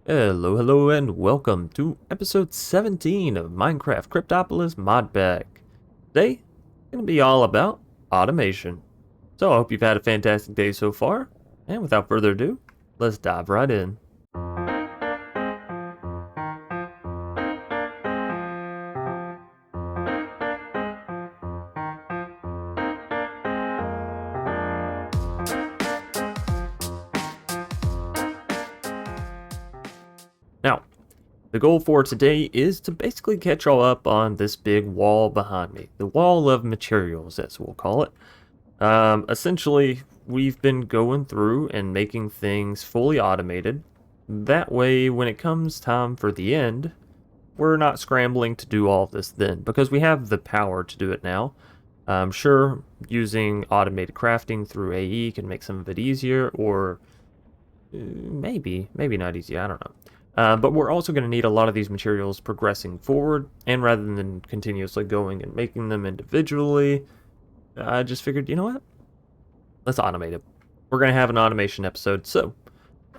Hello, and welcome to episode 17 of Minecraft Cryptopolis Modpack. Today, going to be all about automation. So I hope you've had a fantastic day so far, and without further ado, let's dive right in. Now, the goal for today is to basically catch all up on this big wall behind me. The wall of materials, as we'll call it. Essentially, we've been going through and making things fully automated. That way, when it comes time for the end, we're not scrambling to do all of this then, because we have the power to do it now. Sure, using automated crafting through AE can make some of it easier, or maybe not easier, I don't know. But we're also going to need a lot of these materials progressing forward, and rather than continuously going and making them individually, I just figured, you know what? Let's automate it. We're going to have an automation episode, so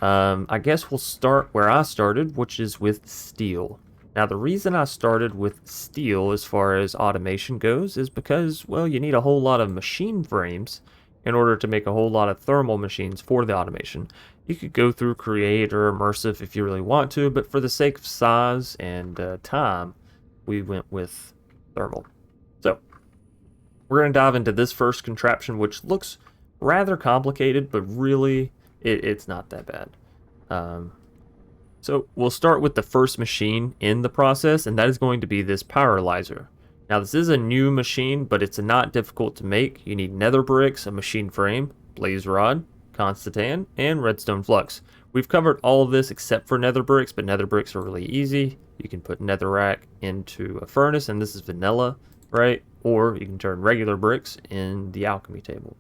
I guess we'll start where I started, which is with steel. Now, the reason I started with steel as far as automation goes is because, well, you need a whole lot of machine frames in order to make a whole lot of thermal machines for the automation. You could go through Create or Immersive if you really want to, but for the sake of size and time, we went with thermal. So, we're going to dive into this first contraption, which looks rather complicated, but really, it's not that bad. So we'll start with the first machine in the process, and that is going to be this pyrolyzer. Now, this is a new machine, but it's not difficult to make. You need nether bricks, a machine frame, blaze rod, constantan, and redstone flux. We've covered all of this except for nether bricks, but nether bricks are really easy. You can put netherrack into a furnace, and this is vanilla, right? Or you can turn regular bricks in the alchemy table.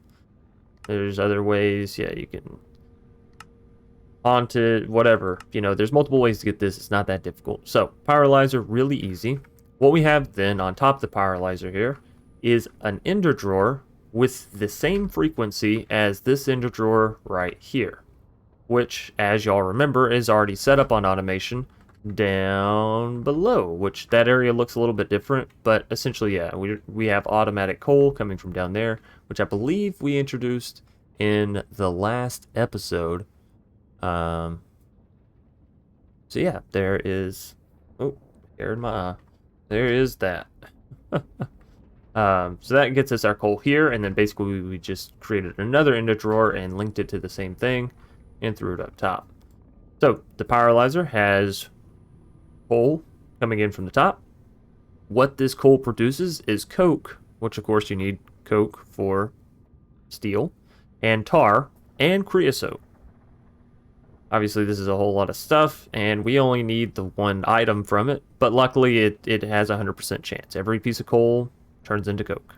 There's other ways, yeah, you can haunt it, whatever. You know, there's multiple ways to get this. It's not that difficult. So, pyrolyzer, really easy. What we have then on top of the pyrolyzer here is an ender drawer with the same frequency as this ender drawer right here, which, as y'all remember, is already set up on automation down below, which that area looks a little bit different, but essentially, yeah, we have automatic coal coming from down there, which I believe we introduced in the last episode. So yeah, there is, oh, hair in my eye. There is that. So that gets us our coal here, and then basically we just created another ender drawer and linked it to the same thing and threw it up top. So the pyrolyzer has coal coming in from the top. What this coal produces is coke, which of course you need coke for steel, and tar, and creosote. Obviously, this is a whole lot of stuff, and we only need the one item from it, but luckily it has a 100% chance. Every piece of coal turns into coke.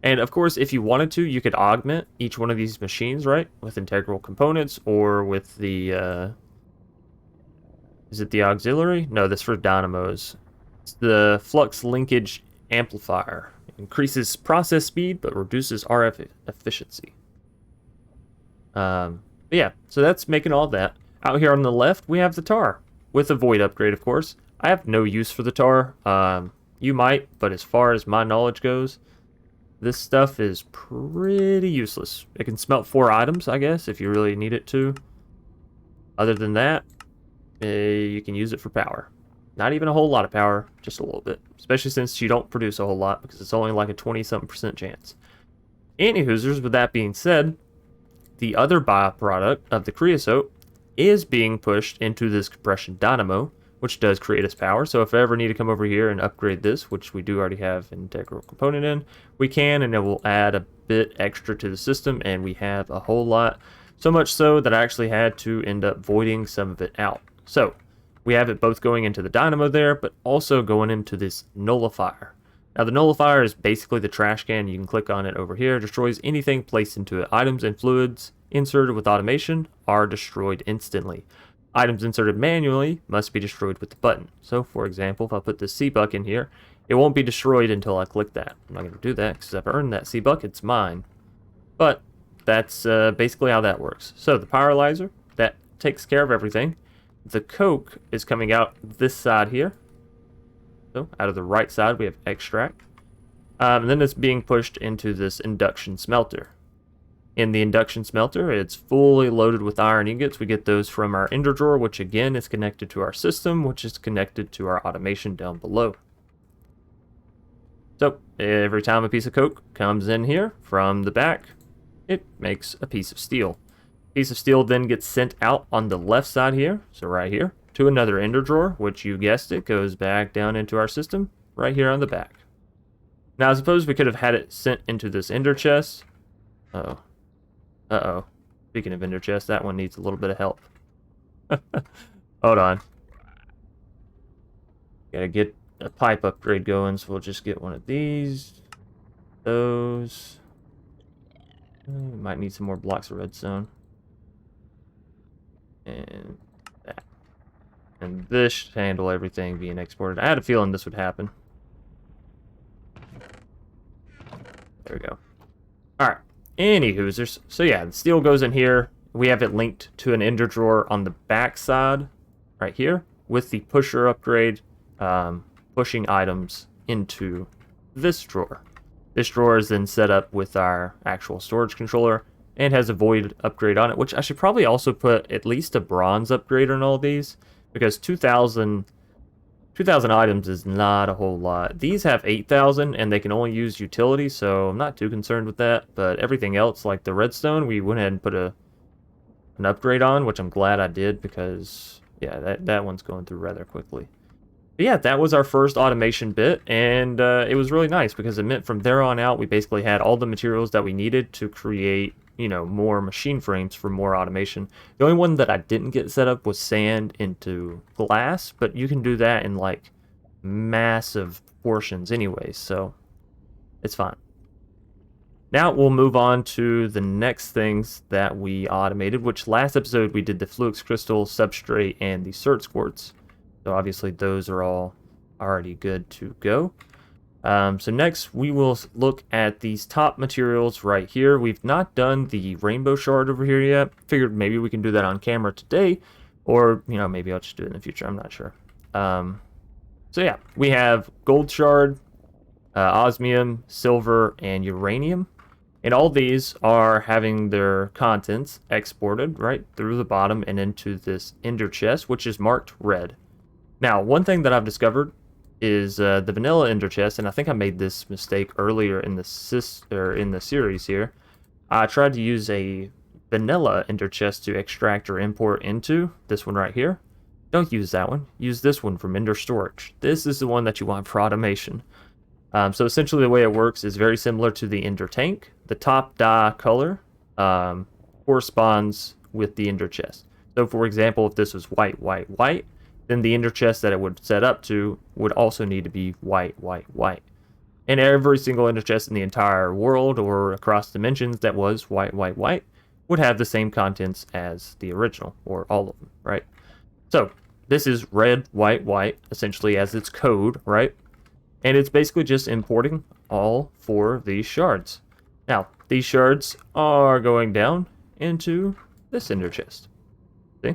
And of course, if you wanted to, you could augment each one of these machines, right, with integral components, or with the, is it the auxiliary? No, this for dynamos. It's the flux linkage amplifier. It increases process speed, but reduces RF efficiency. But yeah, so that's making all that. Out here on the left, we have the tar, with a void upgrade, of course. I have no use for the tar. You might, but as far as my knowledge goes, this stuff is pretty useless. It can smelt 4 items, I guess, if you really need it to. Other than that, you can use it for power. Not even a whole lot of power, just a little bit. Especially since you don't produce a whole lot, because it's only like a 20-something% chance. Anywhoosers, with that being said, the other byproduct of the creosote is being pushed into this compression dynamo, which does create us power. So if I ever need to come over here and upgrade this, which we do already have an integral component in, we can, and it will add a bit extra to the system, and we have a whole lot. So much so that I actually had to end up voiding some of it out. So we have it both going into the dynamo there, but also going into this nullifier. Now, the nullifier is basically the trash can. You can click on it over here. It destroys anything placed into it. Items and fluids inserted with automation are destroyed instantly. Items inserted manually must be destroyed with the button. So, for example, if I put this C-Buck in here, it won't be destroyed until I click that. I'm not going to do that because I've earned that C-Buck. It's mine. But that's basically how that works. So, the pyrolyzer, that takes care of everything. the coke is coming out this side here. So out of the right side, we have extract. And then it's being pushed into this induction smelter. In the induction smelter, it's fully loaded with iron ingots. We get those from our ender drawer, which again is connected to our system, which is connected to our automation down below. So every time a piece of coke comes in here from the back, it makes a piece of steel. Piece of steel then gets sent out on the left side here, so right here, to another ender drawer, which you guessed it, goes back down into our system, right here on the back. Now, I suppose we could have had it sent into this ender chest. Uh-oh. Uh-oh. Speaking of ender chest, that one needs a little bit of help. Hold on. Gotta get a pipe upgrade going, so we'll just get one of these. Those. We might need some more blocks of redstone. And that. And this should handle everything being exported. I had a feeling this would happen. There we go. Alright. Anywho, so yeah, the steel goes in here. We have it linked to an ender drawer on the back side, right here, with the pusher upgrade, pushing items into this drawer. This drawer is then set up with our actual storage controller and has a void upgrade on it, which I should probably also put at least a bronze upgrade on all these, because 2,000 items is not a whole lot. These have 8,000 and they can only use utility, so I'm not too concerned with that. But everything else, like the redstone, we went ahead and put an upgrade on, which I'm glad I did, because yeah, that one's going through rather quickly. But yeah, that was our first automation bit, and it was really nice because it meant from there on out we basically had all the materials that we needed to create, you know, more machine frames for more automation. The only one that I didn't get set up was sand into glass, but you can do that in like massive portions anyways, so it's fine. Now we'll move on to the next things that we automated, which last episode we did the Fluix Crystal, Substrate, and the Certs Quartz. So obviously those are all already good to go. So next we will look at these top materials right here. We've not done the rainbow shard over here yet. Figured maybe we can do that on camera today, or you know, maybe I'll just do it in the future. I'm not sure. So yeah, we have gold shard, osmium, silver, and uranium. And all these are having their contents exported right through the bottom and into this ender chest, which is marked red. Now, one thing that I've discovered is the vanilla ender chest, and I think I made this mistake earlier in the series here. I tried to use a vanilla ender chest to extract or import into this one right here. Don't use that one. Use this one from ender storage. This is the one that you want for automation. So essentially the way it works is very similar to the ender tank. The top dye color corresponds with the ender chest. So for example, if this was white, white, white, then the ender chest that it would set up to would also need to be white, white, white. And every single ender chest in the entire world or across dimensions that was white, white, white would have the same contents as the original, or all of them, right? So this is red, white, white, essentially as its code, right? And it's basically just importing all 4 of these shards. Now, these shards are going down into this ender chest. See?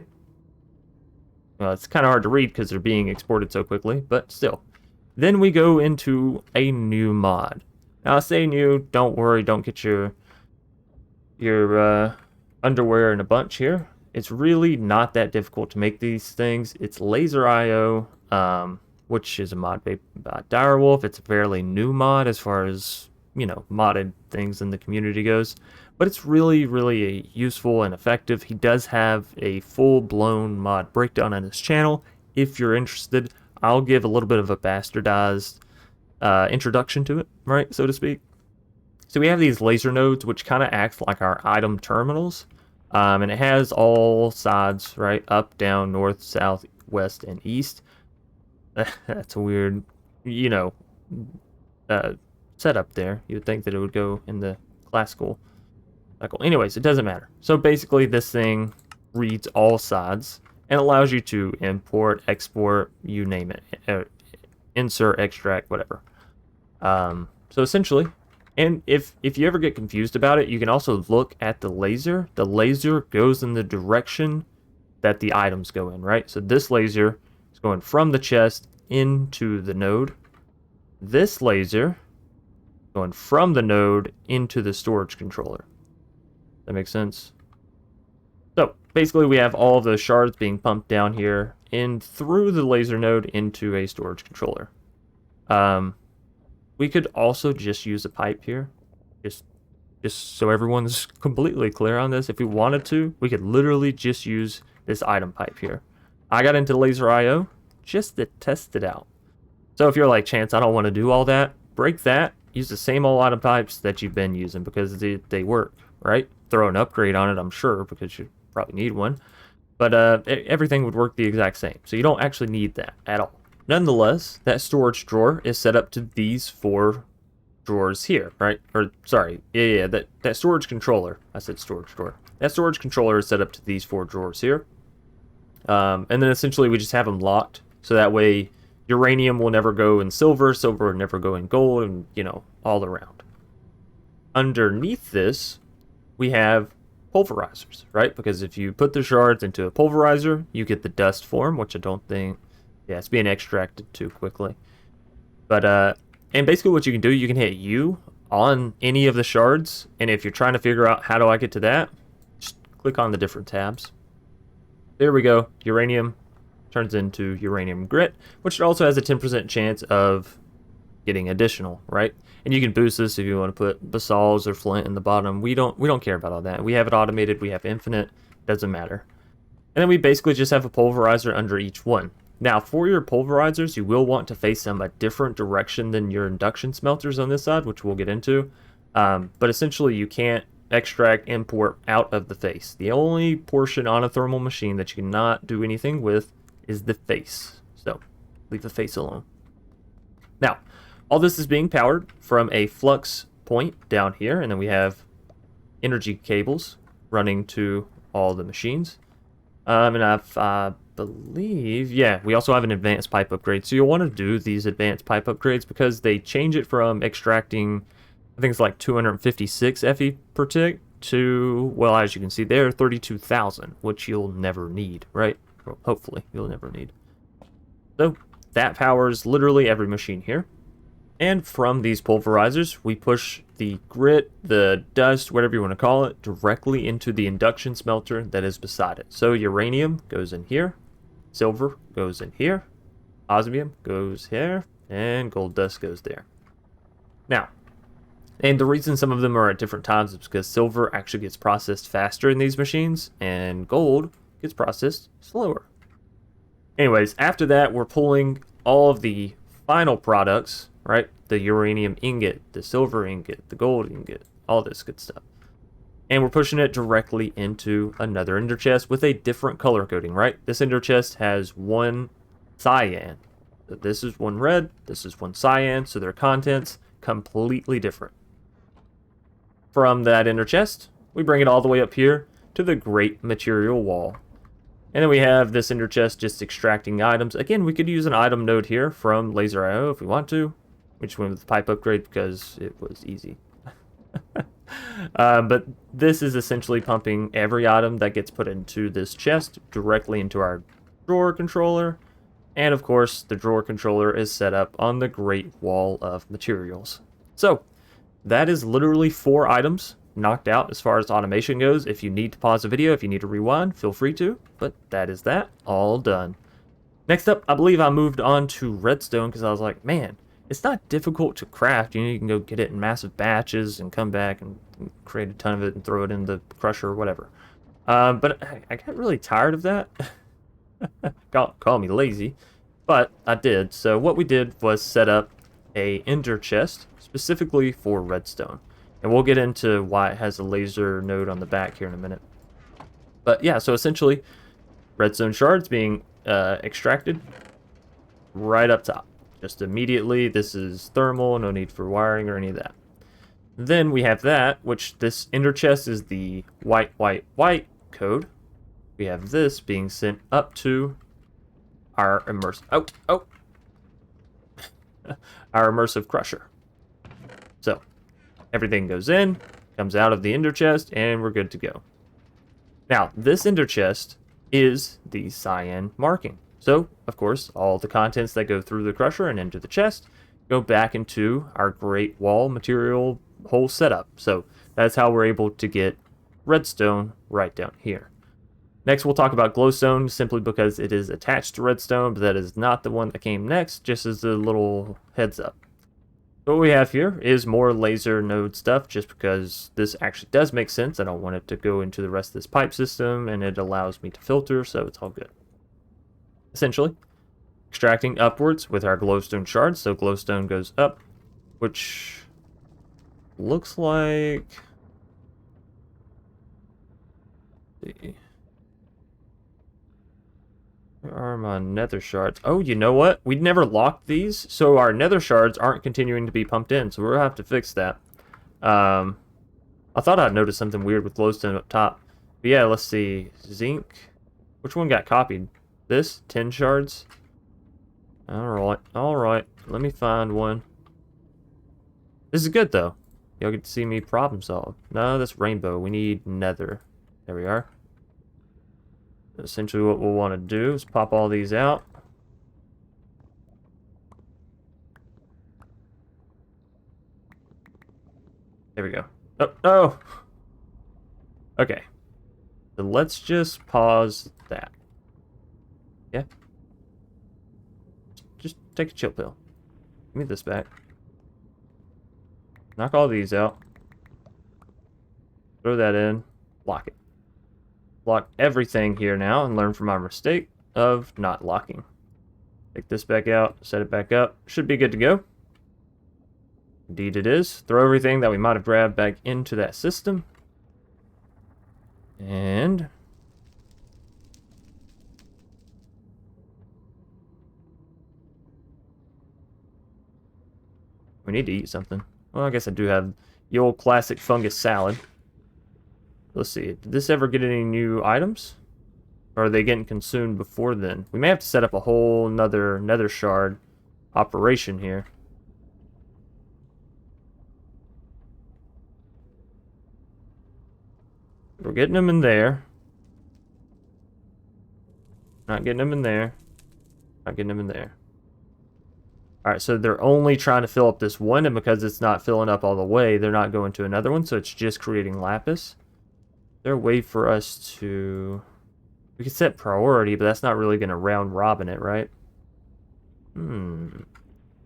Well, it's kind of hard to read because they're being exported so quickly, but still. Then we go into a new mod. Now, I say new, don't worry, don't get your underwear in a bunch here. It's really not that difficult to make these things. It's Laser IO, which is a mod made by Direwolf. It's a fairly new mod as far as, you know, modded things in the community goes. But it's really, really useful and effective. He does have a full-blown mod breakdown on his channel. If you're interested, I'll give a little bit of a bastardized introduction to it, right, so to speak. So we have these laser nodes, which kind of act like our item terminals. And it has all sides, right, up, down, north, south, west, and east. That's a weird, you know, setup there. You would think that it would go in the classical cycle. Anyways, it doesn't matter. So basically this thing reads all sides and allows you to import, export, you name it, insert, extract, whatever. So essentially, and if you ever get confused about it, you can also look at the laser. The laser goes in the direction that the items go in, right? So this laser is going from the chest into the node. This laser going from the node into the storage controller. That makes sense? So basically we have all of those shards being pumped down here and through the laser node into a storage controller. We could also just use a pipe here. Just so everyone's completely clear on this. If we wanted to, we could literally just use this item pipe here. I got into laser IO just to test it out. So if you're like, Chance, I don't want to do all that, break that, use the same old item pipes that you've been using because they work, right? Throw an upgrade on it, I'm sure, because you probably need one. But everything would work the exact same. So you don't actually need that at all. Nonetheless, that storage drawer is set up to these 4 drawers here, right? Or sorry, that storage controller. I said storage drawer. That storage controller is set up to these 4 drawers here. And then essentially we just have them locked, so that way uranium will never go in silver, silver will never go in gold, and you know, all around. Underneath this, we have pulverizers, right? Because if you put the shards into a pulverizer, you get the dust form, which I don't think, yeah, it's being extracted too quickly. But and basically what you can do, you can hit U on any of the shards, and if you're trying to figure out how do I get to that, just click on the different tabs. There we go. Uranium turns into uranium grit, which also has a 10% chance of getting additional, right? And you can boost this if you want to put basalts or flint in the bottom. We don't care about all that. We have it automated. We have infinite. Doesn't matter. And then we basically just have a pulverizer under each one. Now, for your pulverizers, you will want to face them a different direction than your induction smelters on this side, which we'll get into. But essentially, you can't extract, import out of the face. The only portion on a thermal machine that you cannot do anything with is the face. So, leave the face alone. Now, all this is being powered from a flux point down here, and then we have energy cables running to all the machines. And I believe, yeah, we also have an advanced pipe upgrade. So you'll want to do these advanced pipe upgrades because they change it from extracting, I think it's like 256 Fe per tick to, well, as you can see there, 32,000, which you'll never need, right? Well, hopefully you'll never need. So that powers literally every machine here. And from these pulverizers, we push the grit, the dust, whatever you want to call it, directly into the induction smelter that is beside it. So uranium goes in here, silver goes in here, osmium goes here, and gold dust goes there. Now, and the reason some of them are at different times is because silver actually gets processed faster in these machines, and gold gets processed slower. Anyways, after that, we're pulling all of the final products, right? The uranium ingot, the silver ingot, the gold ingot, all this good stuff. And we're pushing it directly into another ender chest with a different color coding, right? This ender chest has one cyan. So this is one red, this is one cyan, so their contents completely different. From that ender chest, we bring it all the way up here to the great material wall. And then we have this ender chest just extracting items. Again, we could use an item node here from Laser IO if we want to. We just went with the pipe upgrade because it was easy. But this is essentially pumping every item that gets put into this chest directly into our drawer controller. And of course, the drawer controller is set up on the Great Wall of Materials. So, that is literally 4 items knocked out as far as automation goes. If you need to pause the video, if you need to rewind, feel free to. But that is that, all done. Next up, I believe I moved on to redstone because I was like, man, it's not difficult to craft. You know, you can go get it in massive batches and come back and create a ton of it and throw it in the crusher or whatever. But I got really tired of that. Call me lazy, but I did. So what we did was set up a ender chest specifically for redstone. And we'll get into why it has a laser node on the back here in a minute. But yeah, so essentially, redstone shards being extracted right up top. Just immediately, this is thermal, no need for wiring or any of that. Then we have that, which this ender chest is the white, white, white code. We have this being sent up to our immersive, our immersive crusher. So, everything goes in, comes out of the ender chest, and we're good to go. Now, this ender chest is the cyan marking. So, of course, all the contents that go through the crusher and into the chest go back into our great wall material whole setup. So that's how we're able to get redstone right down here. Next, we'll talk about glowstone simply because it is attached to redstone, but that is not the one that came next, just as a little heads up. What we have here is more laser node stuff, just because this actually does make sense. I don't want it to go into the rest of this pipe system, and it allows me to filter, so it's all good. Essentially, extracting upwards with our glowstone shards, so glowstone goes up, which looks like... Where are my nether shards? Oh, you know what? We'd never locked these, so our nether shards aren't continuing to be pumped in, so we'll have to fix that. I thought I'd noticed something weird with glowstone up top. But yeah, let's see. Zinc. Which one got copied? This? 10 shards? Alright, alright. Let me find one. This is good, though. Y'all get to see me problem solve. No, that's rainbow. We need nether. There we are. Essentially what we'll want to do is pop all these out. There we go. Oh, no! Okay. So let's just pause that. Yeah? Just take a chill pill. Give me this back. Knock all these out. Throw that in. Lock it. Lock everything here now and learn from our mistake of not locking. Take this back out, set it back up. Should be good to go. Indeed it is. Throw everything that we might have grabbed back into that system. And... we need to eat something. Well, I guess I do have the old classic fungus salad. Let's see, did this ever get any new items? Or are they getting consumed before then? We may have to set up a whole nother nether shard operation here. We're getting them in there. Not getting them in there. Not getting them in there. Alright, so they're only trying to fill up this one, and because it's not filling up all the way, they're not going to another one, so it's just creating lapis. Is there a way for us to... we could set priority, but that's not really going to round robin it, right? I don't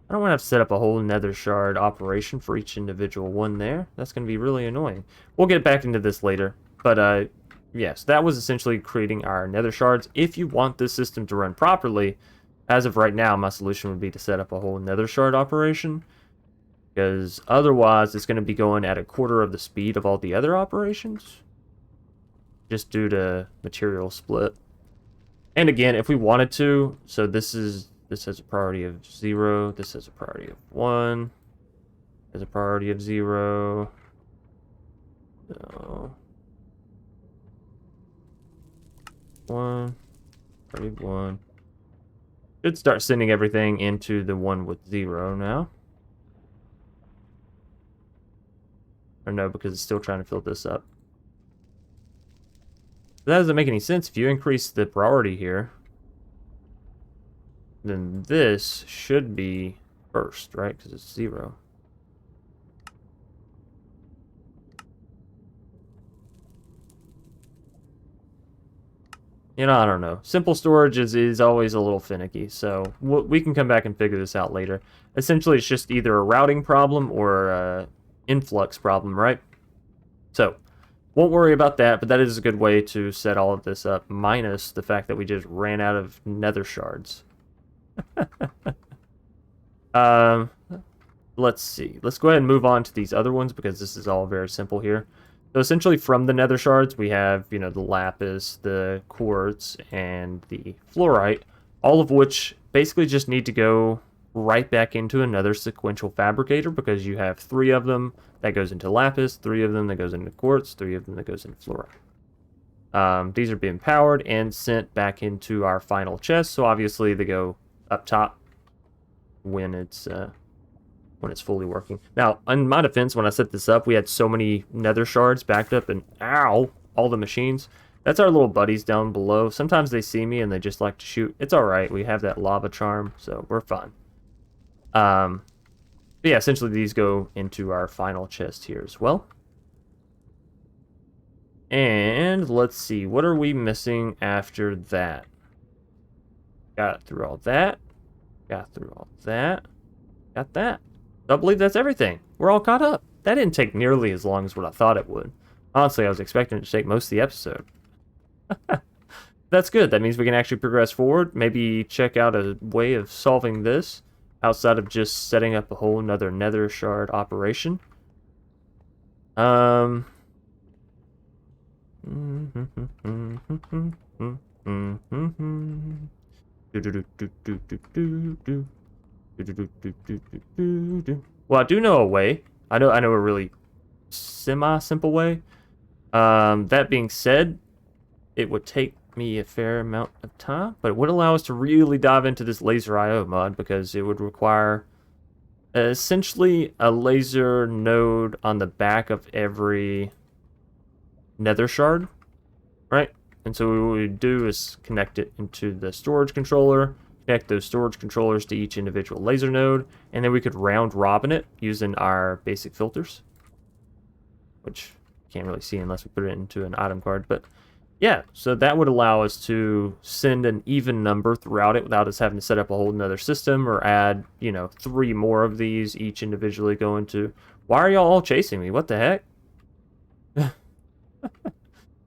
want to have to set up a whole nether shard operation for each individual one there. That's going to be really annoying. We'll get back into this later. But, yes, that was essentially creating our nether shards. If you want this system to run properly, as of right now, my solution would be to set up a whole nether shard operation. Because otherwise, it's going to be going at a quarter of the speed of all the other operations. Just due to material split. And again, if we wanted to, so this has a priority of 0, this has a priority of 1, has a priority of 0. So 1, priority of 1. Should start sending everything into the one with 0 now. Or no, because it's still trying to fill this up. That doesn't make any sense. If you increase the priority here, then this should be first, right? Because it's 0. You know, I don't know. Simple storage is always a little finicky, so we can come back and figure this out later. Essentially, it's just either a routing problem or an influx problem, right? So... won't worry about that, but that is a good way to set all of this up, minus the fact that we just ran out of nether shards. Let's see. Let's go ahead and move on to these other ones, because this is all very simple here. So essentially from the nether shards, we have, you know, the lapis, the quartz, and the fluorite, all of which basically just need to go right back into another sequential fabricator, because you have 3 of them that goes into lapis, 3 of them that goes into quartz, 3 of them that goes into fluorite. These are being powered and sent back into our final chest, so obviously they go up top when it's fully working. Now, in my defense, when I set this up, we had so many nether shards backed up and ow, all the machines. That's our little buddies down below. Sometimes they see me and they just like to shoot. It's alright. We have that lava charm, so we're fine. But yeah, essentially these go into our final chest here as well. And let's see, what are we missing after that? Got through all that. Got through all that. Got that. I believe that's everything. We're all caught up. That didn't take nearly as long as what I thought it would. Honestly, I was expecting it to take most of the episode. That's good. That means we can actually progress forward. Maybe check out a way of solving this outside of just setting up a whole nother nether shard operation. Well, I do know a way. I know a really semi-simple way. That being said, it would take me a fair amount of time, but it would allow us to really dive into this laser IO mod because it would require essentially a laser node on the back of every nether shard, right? And so what we would do is connect it into the storage controller, connect those storage controllers to each individual laser node, and then we could round robin it using our basic filters, which you can't really see unless we put it into an item card. But yeah, so that would allow us to send an even number throughout it without us having to set up a whole nother system or add, 3 more of these each individually going to... Why are y'all all chasing me? What the heck?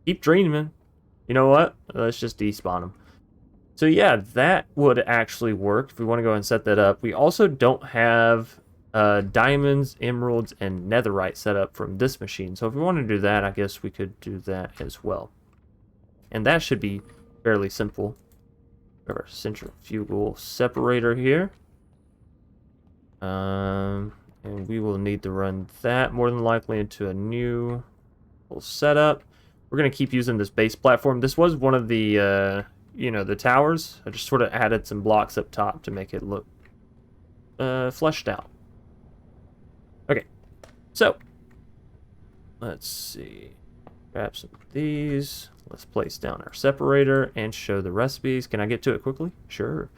Keep dreaming. You know what? Let's just despawn them. So yeah, that would actually work if we want to go and set that up. We also don't have diamonds, emeralds, and netherite set up from this machine. So if we want to do that, I guess we could do that as well. And that should be fairly simple. We have our centrifugal separator here. And we will need to run that more than likely into a new little setup. We're going to keep using this base platform. This was one of the, the towers. I just sort of added some blocks up top to make it look fleshed out. Okay, so let's see. Grab some of these. Let's place down our separator and show the recipes. Can I get to it quickly? Sure.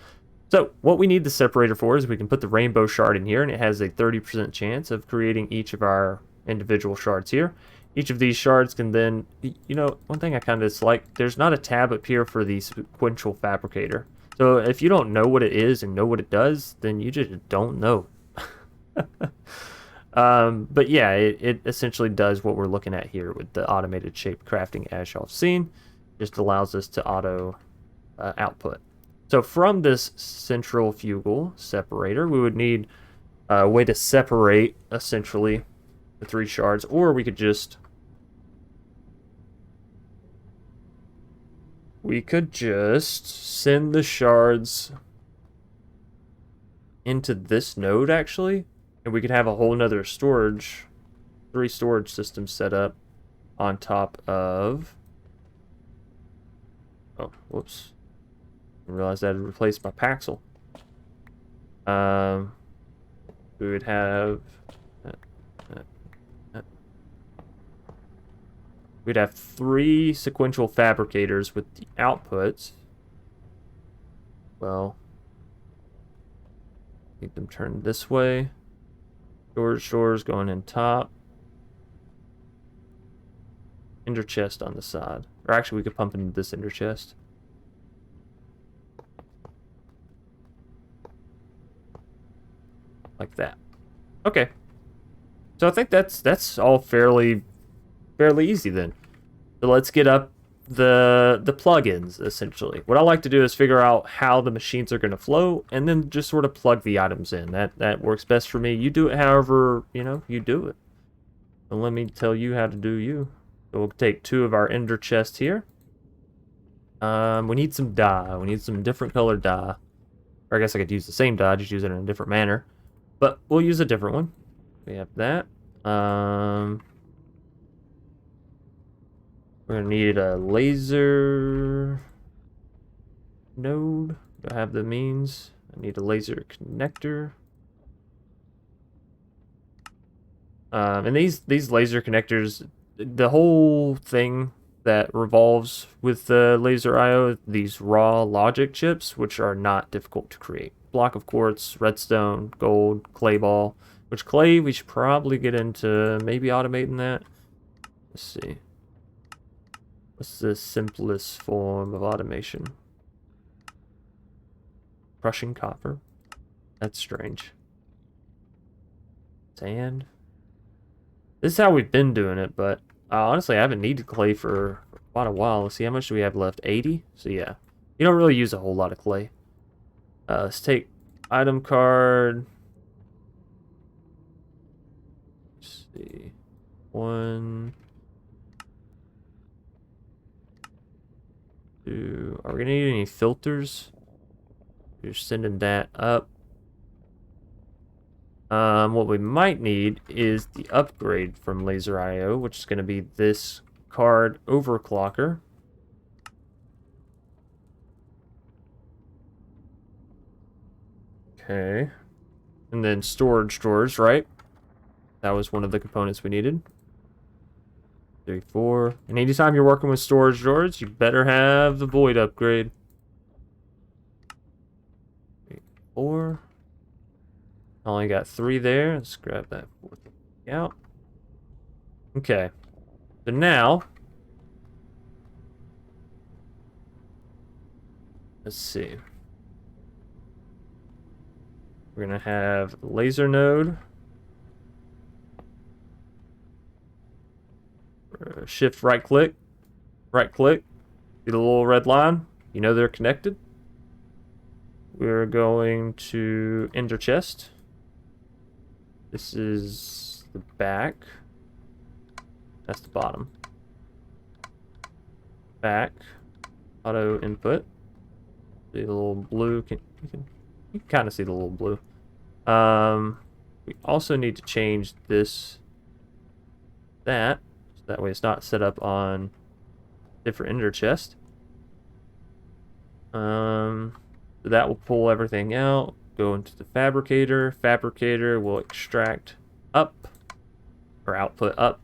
So what we need the separator for is we can put the rainbow shard in here, and it has a 30% chance of creating each of our individual shards here. Each of these shards can then, one thing I kind of dislike, there's not a tab up here for the sequential fabricator. So if you don't know what it is and know what it does, then you just don't know. But yeah, it essentially does what we're looking at here with the automated shape crafting, as y'all have seen. Just allows us to auto output. So from this centrifugal separator, we would need a way to separate essentially the 3 shards, or we could just send the shards into this node actually. And we could have a whole nother 3 storage systems set up on top of... Oh, whoops. I realized I had replaced my Paxel. We would have... We'd have 3 sequential fabricators with the outputs. Well... Keep them turned this way. Storage doors going in top. Ender chest on the side. Or actually, we could pump into this ender chest. Like that. Okay. So I think that's all fairly easy then. So let's get up the plugins, essentially. What I like to do is figure out how the machines are going to flow, and then just sort of plug the items in. That works best for me. You do it however, you do it. So let me tell you how to do you. So we'll take 2 of our ender chests here. We need some dye. We need some different colored dye. Or I guess I could use the same dye, just use it in a different manner. But we'll use a different one. We have that. We're going to need a laser node. Do I have the means? I need a laser connector. And these laser connectors, the whole thing that revolves with the laser IO, these raw logic chips, which are not difficult to create. Block of quartz, redstone, gold, clay ball, which clay we should probably get into maybe automating that. Let's see. What's the simplest form of automation? Crushing copper. That's strange. Sand. This is how we've been doing it, but honestly, I haven't needed clay for quite a while. Let's see, how much do we have left? 80? So yeah, you don't really use a whole lot of clay. Let's take item card. Let's see. 1, 2. Are we gonna need any filters? You're sending that up. What we might need is the upgrade from Laser IO, which is going to be this card overclocker. Okay. And then storage drawers, right? That was one of the components we needed. 3, 4. And anytime you're working with storage drawers, you better have the void upgrade. 3, 4. Only got 3 there. Let's grab that 4th out. Okay. So now, let's see. We're gonna have laser node. Shift right click. Right click. See the little red line? You know they're connected. We're going to enter chest. This is the back. That's the bottom. Back. Auto input. See the little blue. You can kind of see the little blue. We also need to change this. So that way it's not set up on different ender chest. So that will pull everything out. Go into the fabricator. Fabricator will extract up, or output up,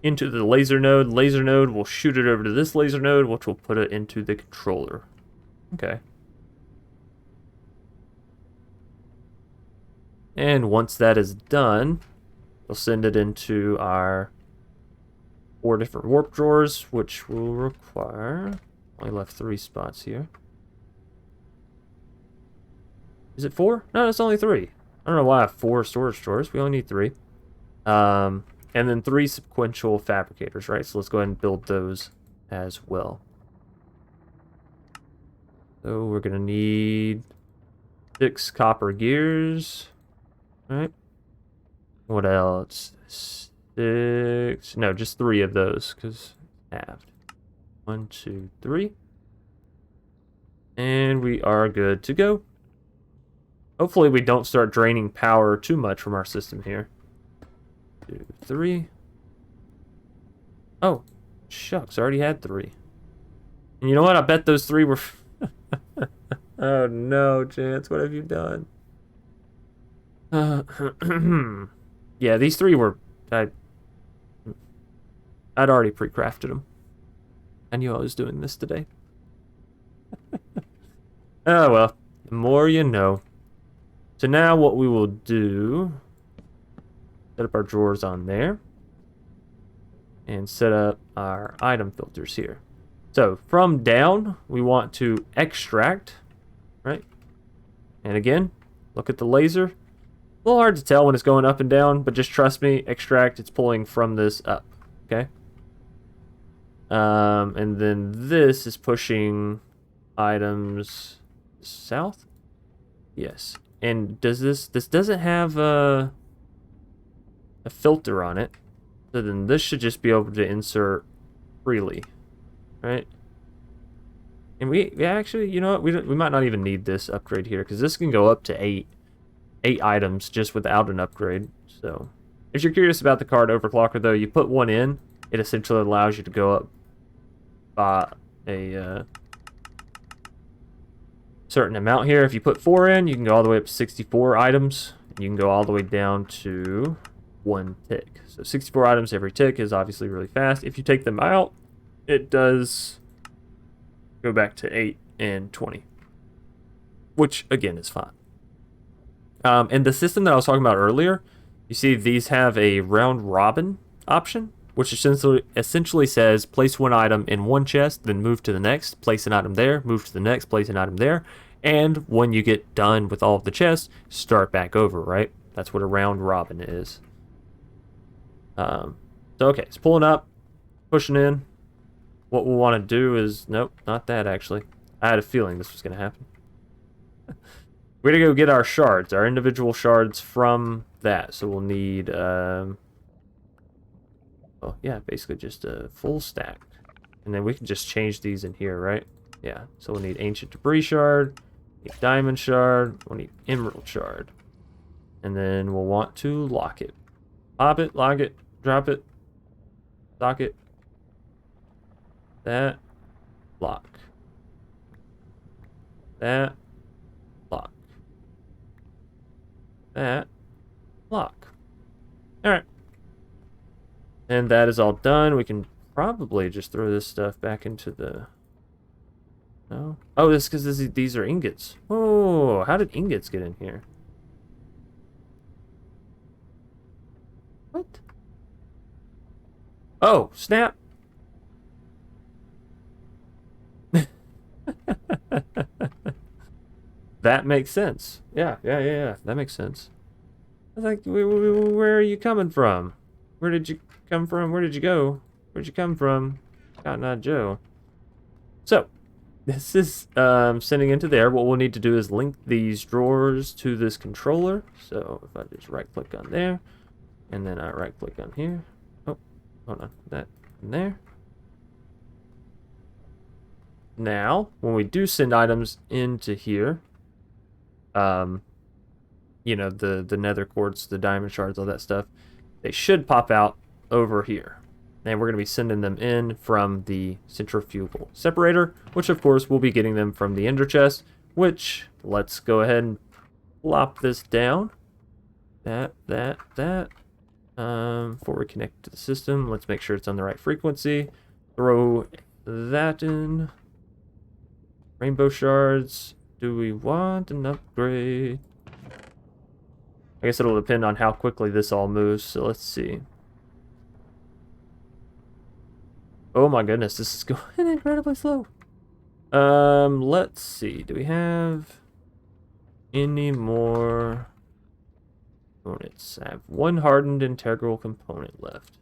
into the laser node. Laser node will shoot it over to this laser node, which will put it into the controller. Okay. And once that is done, we'll send it into our 4 different warp drawers, which will require... Only left 3 spots here. Is it 4? No, it's only 3. I don't know why I have 4 storage drawers. We only need 3. And then 3 sequential fabricators, right? So let's go ahead and build those as well. So we're going to need 6 copper gears. Right? What else? 6. No, just 3 of those, because halved. 1, 2, 3. And we are good to go. Hopefully we don't start draining power too much from our system here. 2, 3. Oh, shucks, I already had 3. And you know what? I bet those 3 were... Oh no, Chance, what have you done? Yeah, these 3 were... I'd already pre-crafted them. I knew I was doing this today. Oh well, the more you know. So now what we will do, set up our drawers on there, and set up our item filters here. So from down, we want to extract, right? And again, look at the laser. A little hard to tell when it's going up and down, but just trust me, extract, it's pulling from this up, okay? And then this is pushing items south? Yes. And does this doesn't have a filter on it, so then this should just be able to insert freely, right? And we actually, you know what, we might not even need this upgrade here, because this can go up to 8 items just without an upgrade. So if you're curious about the card overclocker though, you put 1 in, it essentially allows you to go up by a certain amount here. If you put 4 in, you can go all the way up to 64 items. You can go all the way down to 1 tick. So 64 items every tick is obviously really fast. If you take them out, it does go back to 8 and 20, which again is fine. And the system that I was talking about earlier, you see these have a round robin option, which essentially says place one item in one chest, then move to the next, place an item there, move to the next, place an item there, and when you get done with all of the chests, start back over, right? That's what a round robin is. So okay, it's pulling up, pushing in. What we'll want to do is, nope, not that actually. I had a feeling this was going to happen. We're going to go get our shards, our individual shards from that. So we'll need, well, yeah, basically just a full stack. And then we can just change these in here, right? Yeah, so we'll need ancient debris shard, need diamond shard, we'll need emerald shard. And then we'll want to lock it. Pop it, lock it, drop it, lock it. That, lock. That, lock. That, lock. Alright. And that is all done. We can probably just throw this stuff back into the... No? Oh, this is because these are ingots. Oh, how did ingots get in here? What? Oh, snap. That makes sense. Yeah. That makes sense. I was like, where are you coming from? Where did you come from? Where did you go? Where'd you come from? Cotton Eye Joe. So, this is sending into there. What we'll need to do is link these drawers to this controller. So, if I just right-click on there, and then I right-click on here. Oh, hold on. That in there. Now, when we do send items into here, you know, the nether quartz, the diamond shards, all that stuff, they should pop out over here. And we're going to be sending them in from the centrifugal separator, which of course we'll be getting them from the ender chest, which let's go ahead and plop this down. That. Before we connect to the system, let's make sure it's on the right frequency. Throw that in. Rainbow shards. Do we want an upgrade? I guess it'll depend on how quickly this all moves, so let's see. Oh my goodness, this is going incredibly slow. Let's see. Do we have any more components? I have one hardened integral component left.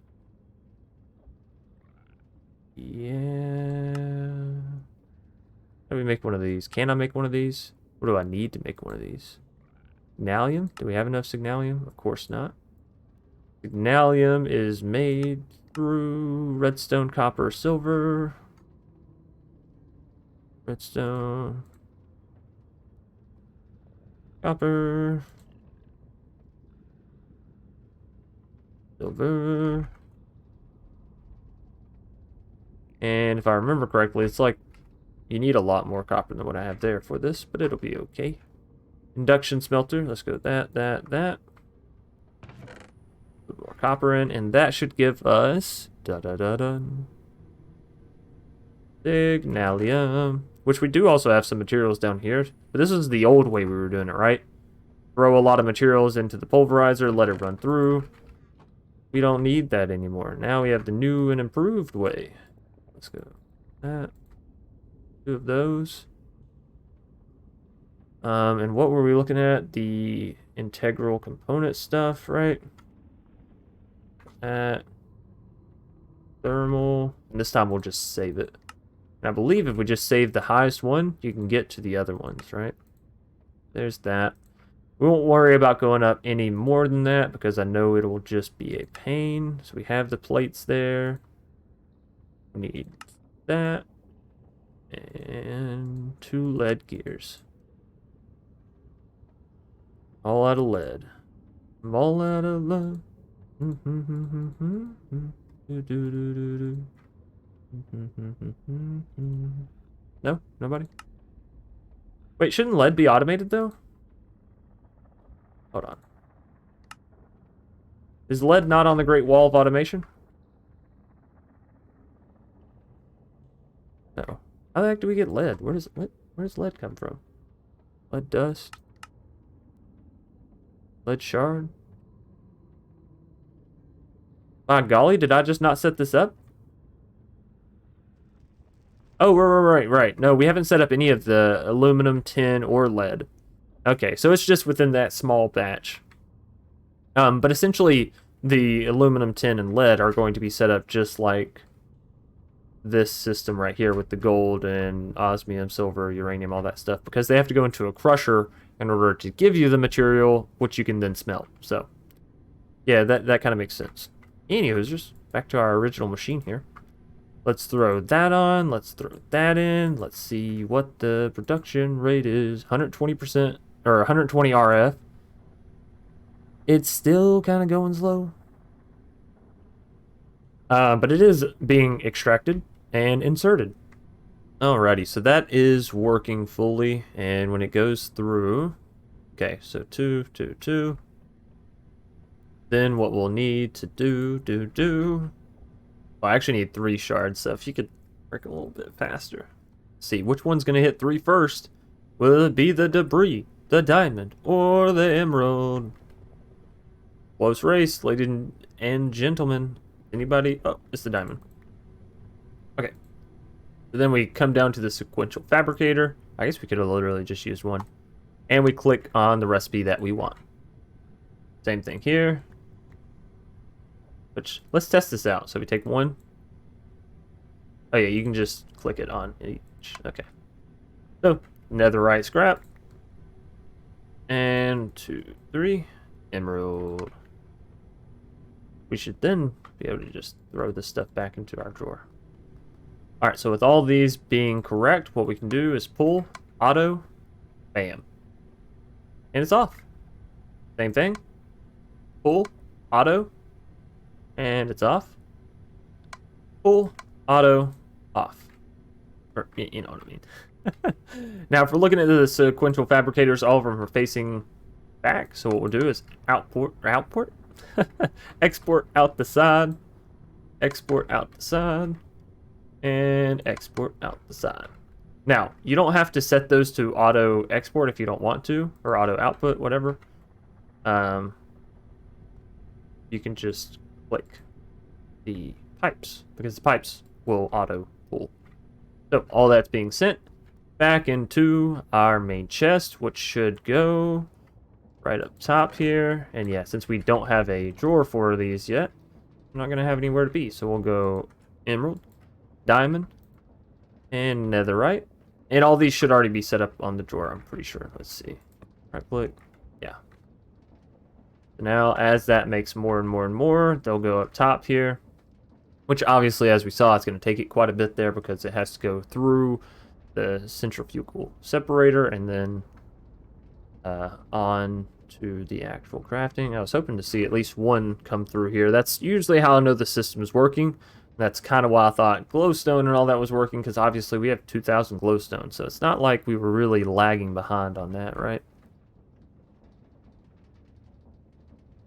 Yeah. How do we make one of these? Can I make one of these? What do I need to make one of these? Signalium? Do we have enough signalium? Of course not. Signalium is made through redstone, copper, silver. Redstone. Copper. Silver. And if I remember correctly, it's like you need a lot more copper than what I have there for this, but it'll be okay. Induction smelter. Let's go that. Put more copper in, and that should give us signalium, which we do also have some materials down here. But this is the old way we were doing it, right? Throw a lot of materials into the pulverizer, let it run through. We don't need that anymore. Now we have the new and improved way. Let's go that. 2 of those. And what were we looking at? The integral component stuff, right? At thermal. And this time we'll just save it. And I believe if we just save the highest one, you can get to the other ones, right? There's that. We won't worry about going up any more than that because I know it will just be a pain. So we have the plates there. We need that. And 2 lead gears. All out of lead. I'm all out of love. No? Nobody? Wait, shouldn't lead be automated though? Hold on. Is lead not on the Great Wall of Automation? No. How the heck do we get lead? Where does lead come from? Lead dust? Lead shard? My golly, did I just not set this up? Oh, right. No, we haven't set up any of the aluminum, tin, or lead. Okay, so it's just within that small batch. But essentially, the aluminum, tin, and lead are going to be set up just like this system right here with the gold and osmium, silver, uranium, all that stuff, because they have to go into a crusher in order to give you the material, which you can then smelt. So, yeah, that kind of makes sense. Anyways, just back to our original machine here. Let's throw that on. Let's throw that in. Let's see what the production rate is. 120% or 120 RF. It's still kind of going slow. But it is being extracted and inserted. Alrighty, so that is working fully. And when it goes through... Okay, so 2, 2, 2. Then what we'll need to do... Well, I actually need 3 shards, so if you could work a little bit faster. See, which one's going to hit 3 first? Will it be the debris, the diamond, or the emerald? Close race, ladies and gentlemen. Anybody? Oh, it's the diamond. Okay. So then we come down to the sequential fabricator. I guess we could have literally just used one. And we click on the recipe that we want. Same thing here. Which, let's test this out. So we take one. Oh yeah, you can just click it on each. Okay. So, netherite scrap. And 2, 3. Emerald. We should then be able to just throw this stuff back into our drawer. Alright, so with all these being correct, what we can do is pull, auto, bam. And it's off. Same thing. Pull, auto, and it's off. Pull, auto, off. Or, you know what I mean. Now, if we're looking at the sequential fabricators, all of them are facing back. So what we'll do is output, export out the side, export out the side, and export out the side. Now, you don't have to set those to auto export if you don't want to, or auto output, whatever. You can just click the pipes, because the pipes will auto pull. So all that's being sent back into our main chest, which should go right up top here. And yeah, since we don't have a drawer for these yet, I'm not going to have anywhere to be. So we'll go emerald, diamond, and netherite. And all these should already be set up on the drawer, I'm pretty sure. Let's see. Right click. Yeah. So now, as that makes more and more and more, they'll go up top here. Which obviously, as we saw, it's going to take it quite a bit there because it has to go through the centrifugal separator and then on to the actual crafting. I was hoping to see at least one come through here. That's usually how I know the system is working. That's kind of why I thought glowstone and all that was working, because obviously we have 2,000 glowstone, so it's not like we were really lagging behind on that, right?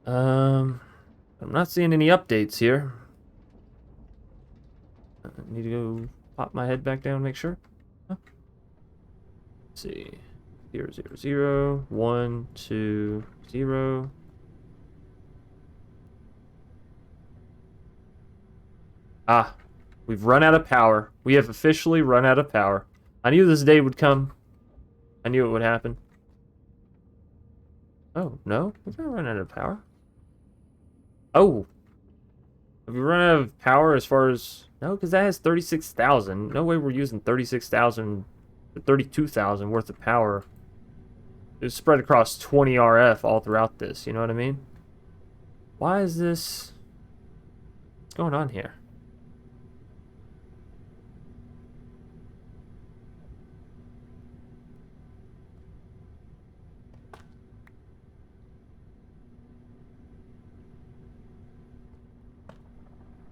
I'm not seeing any updates here. I need to go pop my head back down and make sure. Huh? Let's see. 0, 0, 0, 1, 2, 0. Ah, we've run out of power. We have officially run out of power. I knew this day would come. I knew it would happen. Oh, no? We've not run out of power. Oh. Have we run out of power as far as... No, because that has 36,000. No way we're using 36,000 or 32,000 worth of power. It's spread across 20 RF all throughout this, you know what I mean? Why is this... What's going on here?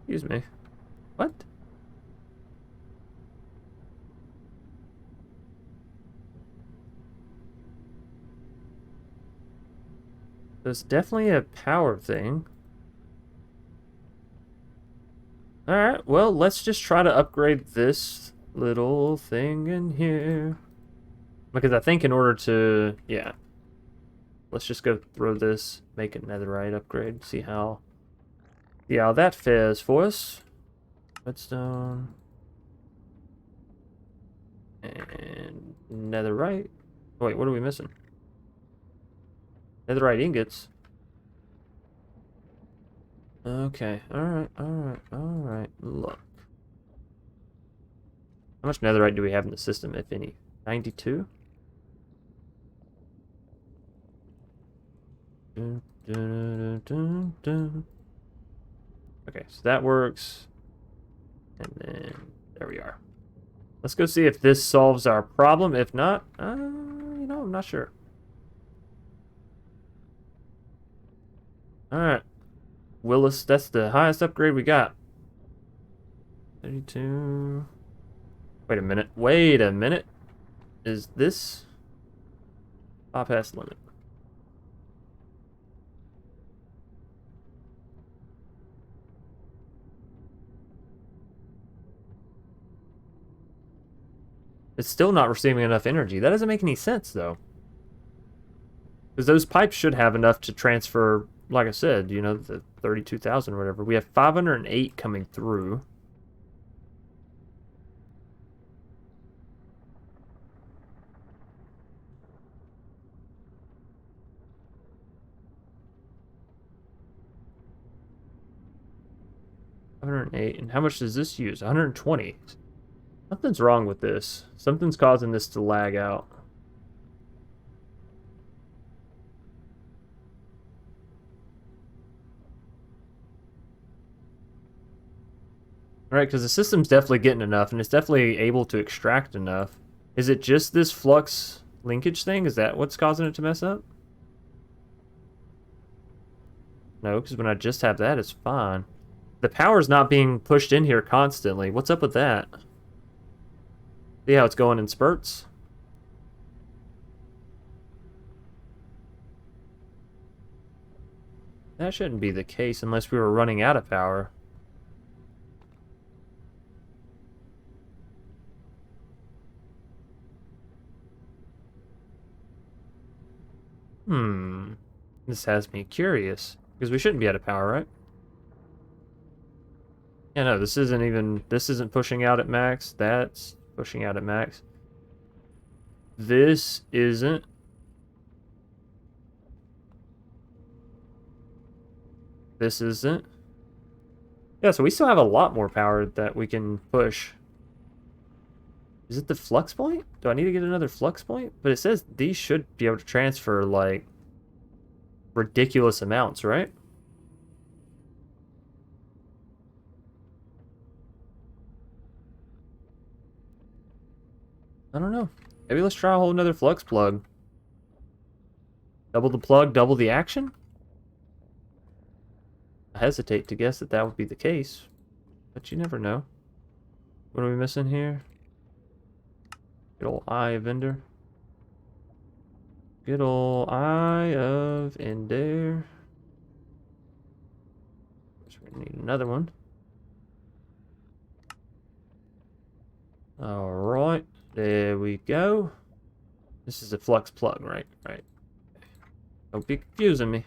Excuse me. What? There's definitely a power thing. Alright, well, let's just try to upgrade this little thing in here. Because I think in order to, yeah. Let's just go throw this, make a netherite upgrade, see how that fares for us. Redstone. And netherite. Wait, what are we missing? Netherite ingots. Okay, alright. Look. How much netherite do we have in the system, if any? 92? Okay, so that works. And then, there we are. Let's go see if this solves our problem. If not, you know, I'm not sure. Alright. Willis, that's the highest upgrade we got. 32. Wait a minute. Is this bypass limit? It's still not receiving enough energy. That doesn't make any sense, though. Because those pipes should have enough to transfer, like I said, you know, the 32,000 or whatever. We have 508 coming through. And how much does this use? 120. Something's wrong with this. Something's causing this to lag out. Right, because the system's definitely getting enough, and it's definitely able to extract enough. Is it just this flux linkage thing? Is that what's causing it to mess up? No, because when I just have that, it's fine. The power's not being pushed in here constantly. What's up with that? See how it's going in spurts? That shouldn't be the case unless we were running out of power. This has me curious. Because we shouldn't be out of power, right? Yeah, no, this isn't pushing out at max. That's pushing out at max. This isn't. This isn't. Yeah, so we still have a lot more power that we can push. Is it the flux point? Do I need to get another flux point? But it says these should be able to transfer, like, ridiculous amounts, right? I don't know. Maybe let's try a whole another flux plug. Double the plug, double the action? I hesitate to guess that that would be the case, but you never know. What are we missing here? Good old eye of Ender. Good old eye of Ender. Guess we're gonna need another one. Alright, there we go. This is a flux plug, right? Right. Don't be confusing me.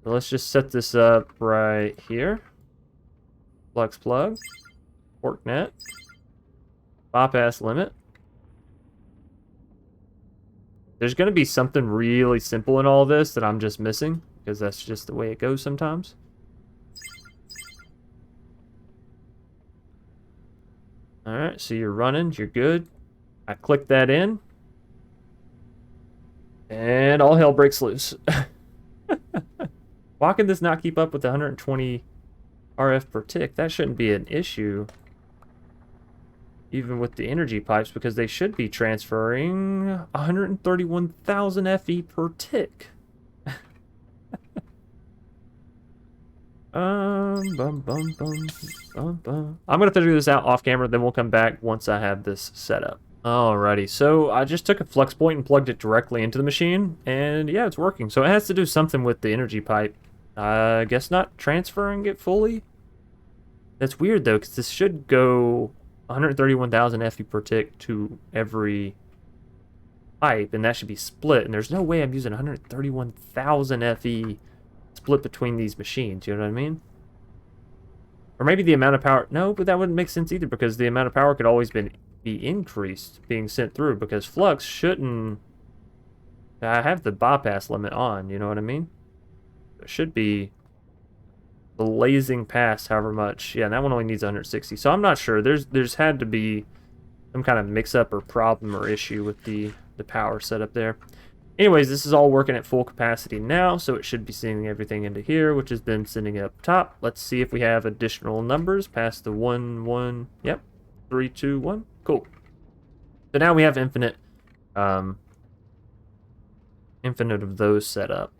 So let's just set this up right here. Flux plug. Port net. Bypass limit. There's going to be something really simple in all this that I'm just missing, because that's just the way it goes sometimes. Alright, so you're running, you're good. I click that in. And all hell breaks loose. Why can this not keep up with the 120 RF per tick? That shouldn't be an issue. Even with the energy pipes, because they should be transferring 131,000 FE per tick. I'm gonna figure this out off camera, then we'll come back once I have this set up. Alrighty, so I just took a flux point and plugged it directly into the machine, and yeah, it's working. So it has to do something with the energy pipe. I guess not transferring it fully. That's weird though, because this should go 131,000 FE per tick to every pipe, and that should be split. And there's no way I'm using 131,000 FE split between these machines. You know what I mean? Or maybe the amount of power. No, but that wouldn't make sense either, because the amount of power could always be increased being sent through, because flux shouldn't. I have the bypass limit on. You know what I mean? It should be blazing past however much. Yeah, that one only needs 160. So I'm not sure. There's had to be some kind of mix-up or problem or issue with the power setup there. Anyways, this is all working at full capacity now, so it should be sending everything into here, which is then sending it up top. Let's see if we have additional numbers past the 1, 1. Yep, 3, 2, 1. Cool. So now we have infinite of those set up.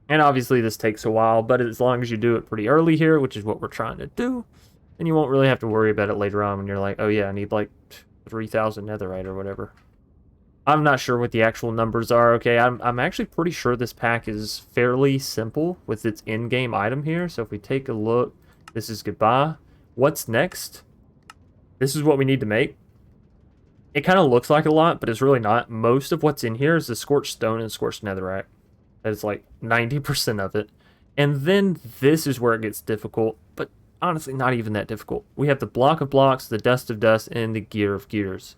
And obviously this takes a while, but as long as you do it pretty early here, which is what we're trying to do, then you won't really have to worry about it later on when you're like, oh yeah, I need like 3,000 netherite or whatever. I'm not sure what the actual numbers are. Okay, I'm actually pretty sure this pack is fairly simple with its in-game item here. So if we take a look, this is goodbye. What's next? This is what we need to make. It kind of looks like a lot, but it's really not. Most of what's in here is the scorched stone and scorched netherite. That is like 90% of it. And then this is where it gets difficult, but honestly not even that difficult. We have the block of blocks, the dust of dust, and the gear of gears.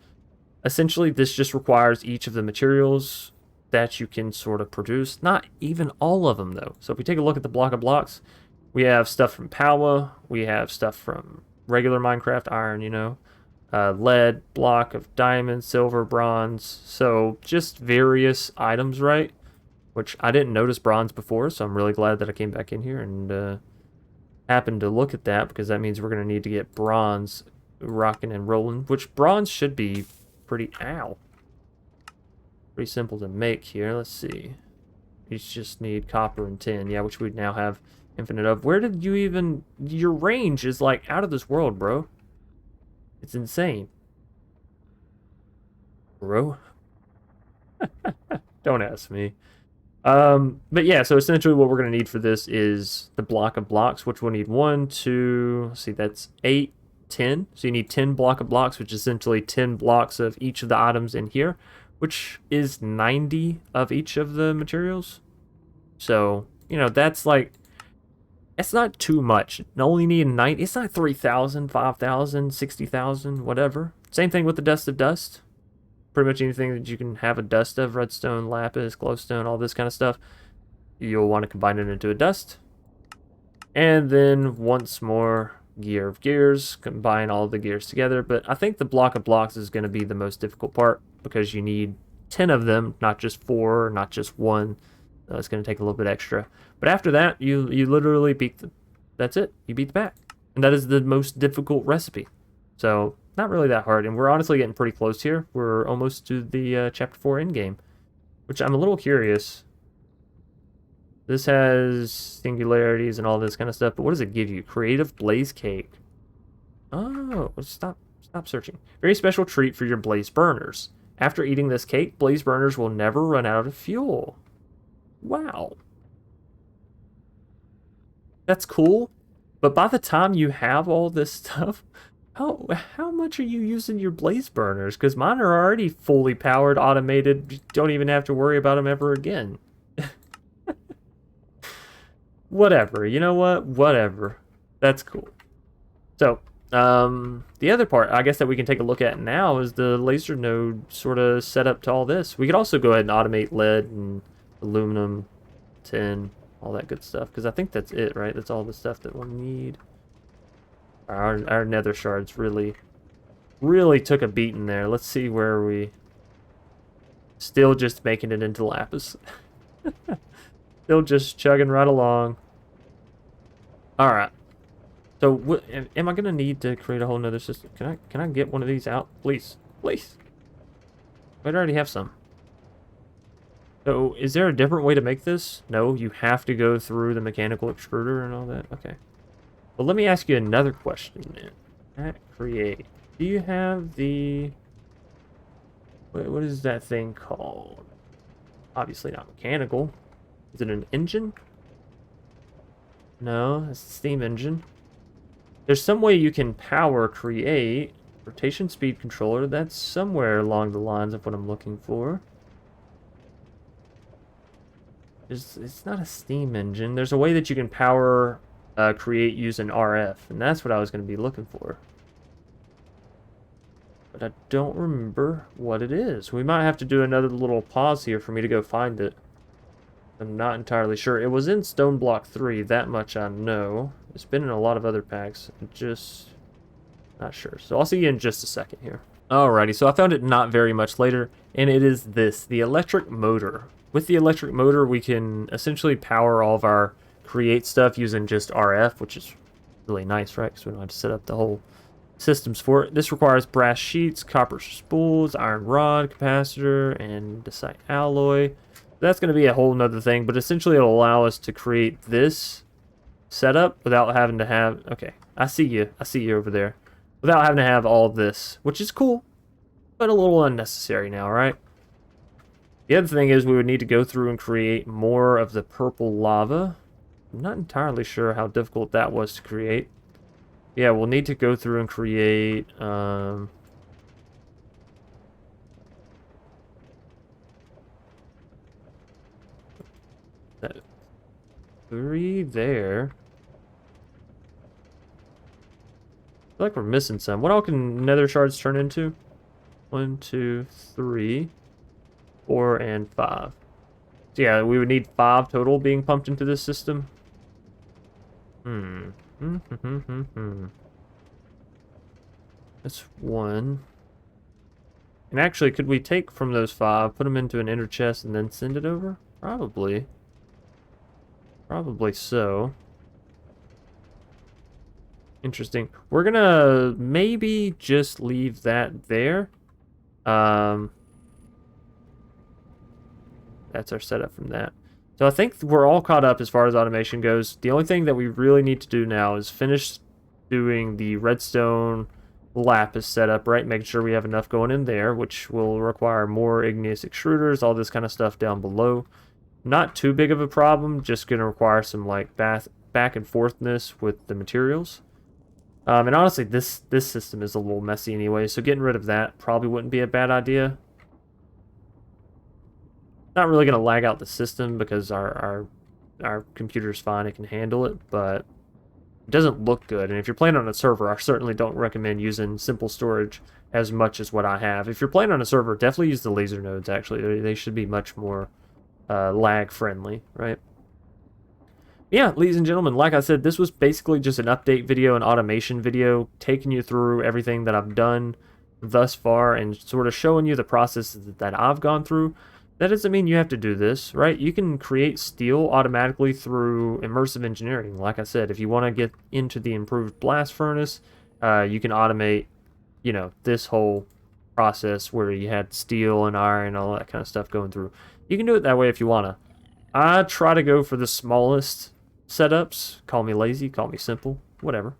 Essentially, this just requires each of the materials that you can sort of produce. Not even all of them, though. So if we take a look at the block of blocks, we have stuff from Powa, we have stuff from regular Minecraft iron, you know, lead, block of diamond, silver, bronze. So just various items, right? Which I didn't notice bronze before, so I'm really glad that I came back in here and happened to look at that, because that means we're going to need to get bronze rocking and rolling, which bronze should be pretty simple to make here. Let's see. You just need copper and tin, yeah, which we now have infinite of. Where did you even... Your range is like out of this world, bro. It's insane. Bro. Don't ask me. But yeah, so essentially what we're going to need for this is the block of blocks, which we'll need 1, 2, let's see, that's 8, 10. So you need 10 block of blocks, which is essentially 10 blocks of each of the items in here, which is 90 of each of the materials. So, you know, that's like, it's not too much. You only need 90. It's not 3,000, 5,000, 60,000, whatever. Same thing with the dust of dust. Pretty much anything that you can have a dust of, redstone, lapis, glowstone, all this kind of stuff, you'll want to combine it into a dust. And then once more, gear of gears, combine all the gears together. But I think the block of blocks is going to be the most difficult part, because you need 10 of them, not just 4, not just 1. It's going to take a little bit extra. But after that, you literally beat the... That's it. You beat the pack. And that is the most difficult recipe. So... not really that hard, and we're honestly getting pretty close here. We're almost to the Chapter 4 endgame, which I'm a little curious. This has singularities and all this kind of stuff, but what does it give you? Creative Blaze Cake. Oh, stop searching. Very special treat for your blaze burners. After eating this cake, blaze burners will never run out of fuel. Wow. That's cool, but by the time you have all this stuff... How much are you using your blaze burners? Because mine are already fully powered, automated. You don't even have to worry about them ever again. Whatever. You know what? Whatever. That's cool. So, the other part, I guess, that we can take a look at now is the laser node sort of set up to all this. We could also go ahead and automate lead and aluminum, tin, all that good stuff. Because I think that's it, right? That's all the stuff that we'll need. Our nether shards really took a beating there. Let's see where we... Still just making it into lapis. Still just chugging right along. Alright. So, am I going to need to create a whole nother system? Can I get one of these out? Please. Please. I already have some. So, is there a different way to make this? No, you have to go through the mechanical extruder and all that? Okay. Well, let me ask you another question, then. At create, do you have the... What is that thing called? Obviously not mechanical. Is it an engine? No, it's a steam engine. There's some way you can power create rotation speed controller. That's somewhere along the lines of what I'm looking for. It's not a steam engine. There's a way that you can power create using RF, and that's what I was going to be looking for. But I don't remember what it is. We might have to do another little pause here for me to go find it. I'm not entirely sure. It was in Stone Block 3, that much I know. It's been in a lot of other packs. I'm just not sure. So I'll see you in just a second here. Alrighty, so I found it not very much later, and it is this, the electric motor. With the electric motor, we can essentially power all of our create stuff using just RF, which is really nice, right? Because we don't have to set up the whole systems for it. This requires brass sheets, copper spools, iron rod, capacitor, and andesite alloy. That's going to be a whole nother thing, but essentially it'll allow us to create this setup without having to have... Okay, I see you over there. Without having to have all of this, which is cool, but a little unnecessary now, right? The other thing is we would need to go through and create more of the purple lava. I'm not entirely sure how difficult that was to create. Yeah, we'll need to go through and create... that 3 there. I feel like we're missing some. What all can nether shards turn into? 1, 2, 3, 4, and 5. So yeah, we would need 5 total being pumped into this system. That's 1. And actually, could we take from those 5, put them into an inner chest, and then send it over? Probably. Probably so. Interesting. We're gonna maybe just leave that there. That's our setup from that. So I think we're all caught up as far as automation goes. The only thing that we really need to do now is finish doing the redstone lapis setup, right? Making sure we have enough going in there, which will require more igneous extruders, all this kind of stuff down below. Not too big of a problem, just gonna require some like back and forthness with the materials. And honestly, this system is a little messy anyway, so getting rid of that probably wouldn't be a bad idea. Not really going to lag out the system because our computer's fine, it can handle it, but it doesn't look good. And if you're playing on a server, I certainly don't recommend using simple storage as much as what I have. If you're playing on a server, definitely use the laser nodes, actually. They should be much more lag-friendly, right? Yeah, ladies and gentlemen, like I said, this was basically just an update video, an automation video, taking you through everything that I've done thus far and sort of showing you the processes that I've gone through. That doesn't mean you have to do this, right? You can create steel automatically through immersive engineering. Like I said, if you want to get into the improved blast furnace, you can automate, you know, this whole process where you had steel and iron and all that kind of stuff going through. You can do it that way if you want to. I try to go for the smallest setups. Call me lazy, call me simple, whatever.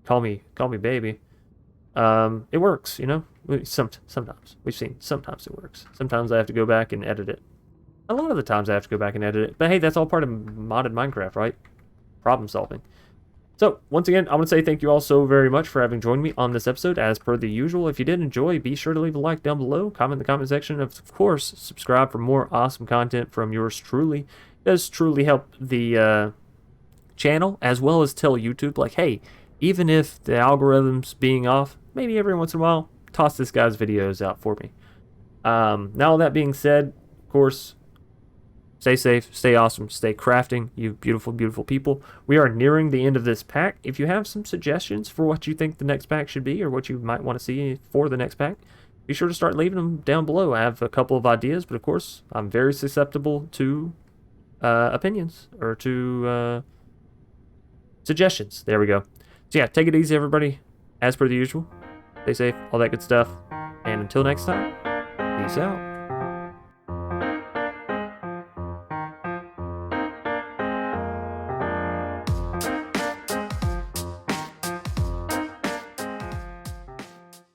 Call me baby. It works, you know. Sometimes we've seen. Sometimes it works. Sometimes I have to go back and edit it. A lot of the times I have to go back and edit it. But hey, that's all part of modded Minecraft, right? Problem solving. So once again, I want to say thank you all so very much for having joined me on this episode. As per the usual, if you did enjoy, be sure to leave a like down below. Comment in the comment section. Of course, subscribe for more awesome content from yours truly. It does truly help the channel, as well as tell YouTube, like, hey, even if the algorithm's being off, maybe every once in a while, toss this guy's videos out for me. Now, all that being said, of course, stay safe, stay awesome, stay crafting, you beautiful, beautiful people. We are nearing the end of this pack. If you have some suggestions for what you think the next pack should be, or what you might want to see for the next pack, be sure to start leaving them down below. I have a couple of ideas, but of course, I'm very susceptible to opinions, or to suggestions. There we go. So yeah, take it easy, everybody. As per the usual, stay safe, all that good stuff. And until next time, peace out.